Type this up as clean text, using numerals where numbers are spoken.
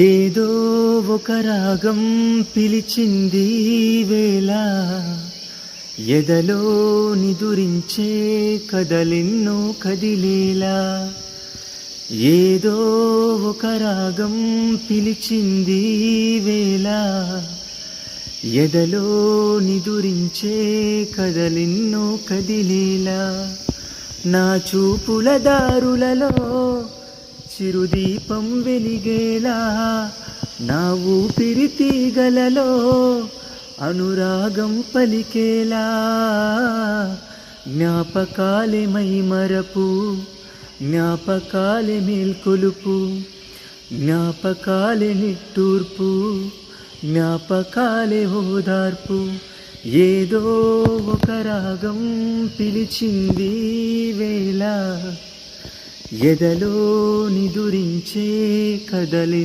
ఏదో ఒక రాగం పిలిచింది వేళ, ఎదలో నిదురించే కదలెన్నో కదిలేలా. ఏదో ఒక రాగం పిలిచింది వేళ, ఎదలో నిదురించే కదలెన్నో కదిలేలా. నా చూపుల దారులలో చిరుదీపం వెలిగేలా, నా ఊపిరి తీగలలో అనురాగం పలికేలా. జ్ఞాపకాలే మైమరపు, జ్ఞాపకాలే మేల్కొలుపు, జ్ఞాపకాలే నిట్టూర్పు, జ్ఞాపకాలే ఓదార్పు. ఏదో ఒక రాగం పిలిచింది వేళ, ఎదలో నిదురించే కదలి